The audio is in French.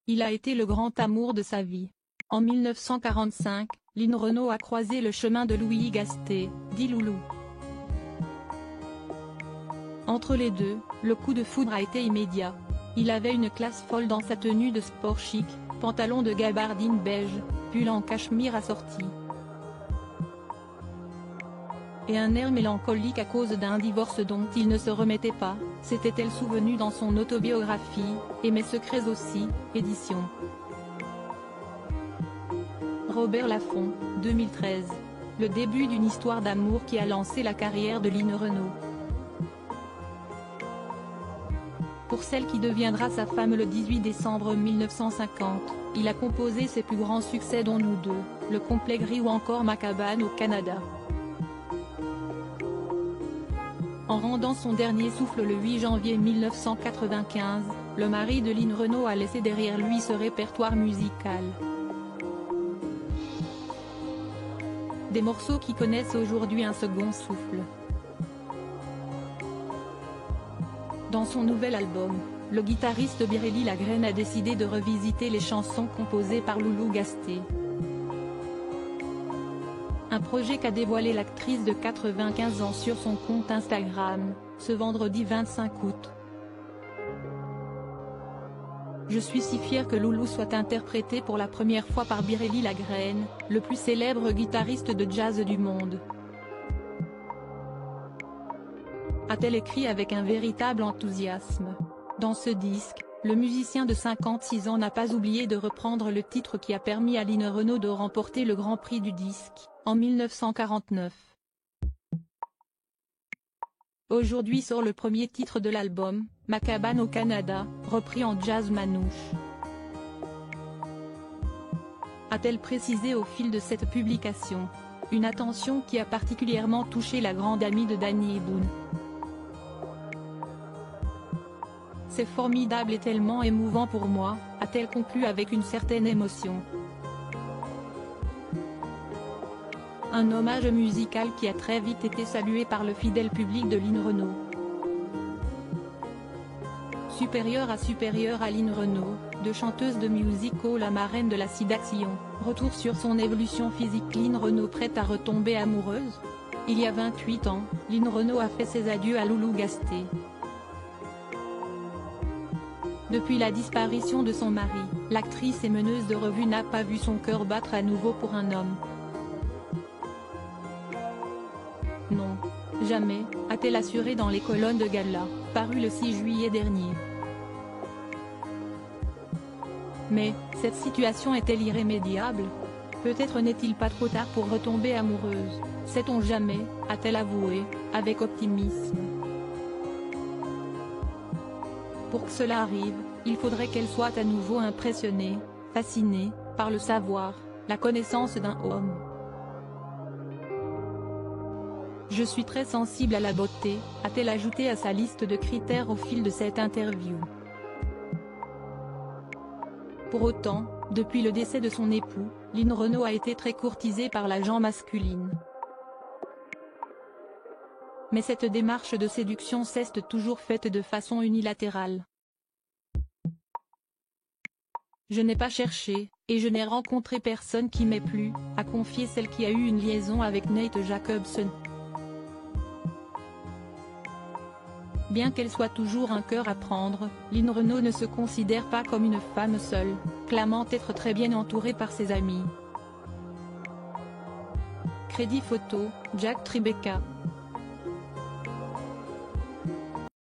Il a été le grand amour de sa vie. En 1945, Lynn Renaud a croisé le chemin de Louis Gasté, dit Loulou. Entre les deux, le coup de foudre a été immédiat. Il avait une classe folle dans sa tenue de sport chic, pantalon de gabardine beige, pull en cachemire assorti. Et un air mélancolique à cause d'un divorce dont il ne se remettait pas, s'était-elle souvenue dans son autobiographie, et Mes secrets aussi, édition Robert Laffont, 2013. Le début d'une histoire d'amour qui a lancé la carrière de Lynn Renaud. Pour celle qui deviendra sa femme le 18 décembre 1950, il a composé ses plus grands succès dont Nous deux, Le complet gris ou encore Ma cabane au Canada. En rendant son dernier souffle le 8 janvier 1995, le mari de Lynn Renaud a laissé derrière lui ce répertoire musical. Des morceaux qui connaissent aujourd'hui un second souffle. Dans son nouvel album, le guitariste Biréli Lagrène a décidé de revisiter les chansons composées par Loulou Gasté. Un projet qu'a dévoilé l'actrice de 95 ans sur son compte Instagram, ce vendredi 25 août. Je suis si fière que Loulou soit interprété pour la première fois par Biréli Lagrène, le plus célèbre guitariste de jazz du monde. A-t-elle écrit avec un véritable enthousiasme. Dans ce disque, le musicien de 56 ans n'a pas oublié de reprendre le titre qui a permis à Lynn Renaud de remporter le Grand Prix du disque, en 1949. Aujourd'hui sort le premier titre de l'album, Ma cabane au Canada, repris en jazz manouche. A-t-elle précisé au fil de cette publication. Une attention qui a particulièrement touché la grande amie de Danny Boone. C'est formidable et tellement émouvant pour moi, a-t-elle conclu avec une certaine émotion. Un hommage musical qui a très vite été salué par le fidèle public de Lynn Renaud. Supérieure à Lynn Renaud, de chanteuse de music hall à marraine de la SIDAction, retour sur son évolution physique. Lynn Renaud prête à retomber amoureuse. Il y a 28 ans, Lynn Renaud a fait ses adieux à Loulou Gasté. Depuis la disparition de son mari, l'actrice et meneuse de revue n'a pas vu son cœur battre à nouveau pour un homme. Non, jamais, a-t-elle assuré dans les colonnes de Gala, paru le 6 juillet dernier. Mais, cette situation est-elle irrémédiable? Peut-être n'est-il pas trop tard pour retomber amoureuse, sait-on jamais, a-t-elle avoué, avec optimisme. Pour que cela arrive, il faudrait qu'elle soit à nouveau impressionnée, fascinée, par le savoir, la connaissance d'un homme. Je suis très sensible à la beauté, a-t-elle ajouté à sa liste de critères au fil de cette interview. Pour autant, depuis le décès de son époux, Lynn Renaud a été très courtisée par la gent masculine. Mais cette démarche de séduction reste toujours faite de façon unilatérale. Je n'ai pas cherché, et je n'ai rencontré personne qui m'ait plu, a confié celle qui a eu une liaison avec Nate Jacobson. Bien qu'elle soit toujours un cœur à prendre, Lynn Renaud ne se considère pas comme une femme seule, clamant être très bien entourée par ses amis. Crédit photo, Jack Tribeca.